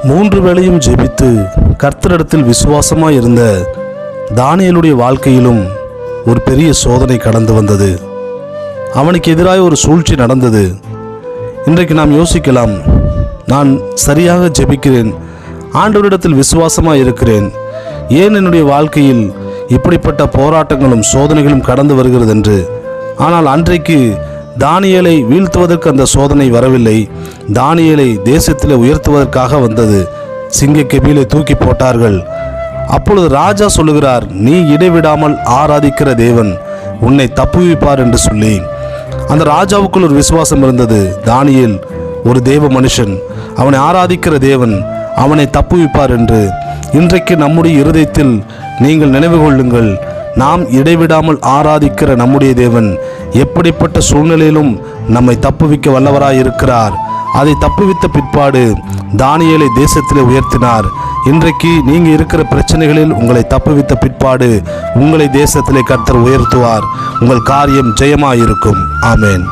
3 வேளையும் ஜெபித்து கர்த்தரிடத்தில் விசுவாசமாய் இருந்த தானியேலுடைய வாழ்க்கையிலும் ஒரு பெரிய சோதனை கடந்து வந்தது. அவனுக்கு எதிராக ஒரு சூழ்ச்சி நடந்தது. இன்றைக்கு நாம் யோசிக்கலாம், நான் சரியாக ஜெபிக்கிறேன், ஆண்டவரிடத்தில் விசுவாசமாய் இருக்கிறேன், ஏன் என்னுடைய வாழ்க்கையில் இப்படிப்பட்ட போராட்டங்களும் சோதனைகளும் கடந்து வருகிறது என்று. ஆனால் அன்றைக்கு தானியேலை வீழ்த்துவதற்கு அந்த சோதனை வரவில்லை, தானியேலை தேசத்தில் உயர்த்துவதற்காக வந்தது. சிங்கக்கெபியிலே தூக்கி போட்டார்கள். அப்பொழுது ராஜா சொல்லுகிறார், நீ இடைவிடாமல் ஆராதிக்கிற தேவன் உன்னை தப்புவிப்பார் என்று சொல்லி அந்த ராஜாவுக்குள் ஒரு விசுவாசம் இருந்தது. தானியேல் ஒரு தேவ மனுஷன், அவனை ஆராதிக்கிற தேவன் அவனை தப்புவிப்பார் என்று. இன்றைக்கு நம்முடைய இருதயத்தில் நீங்கள் நினைவு கொள்ளுங்கள், நாம் இடைவிடாமல் ஆராதிக்கிற நம்முடைய தேவன் எப்படிப்பட்ட சூழ்நிலையிலும் நம்மை தப்புவிக்க வல்லவராய் இருக்கிறார். அதை தப்புவித்த பிற்பாடு தானியேலை தேசத்திலே உயர்த்தினார். இன்றைக்கு நீங்க இருக்கிற பிரச்சனைகளில் உங்களை தப்புவித்த பிற்பாடு உங்களை தேசத்திலே கர்த்தர் உயர்த்துவார். உங்கள் காரியம் ஜெயமாயிருக்கும். ஆமேன்.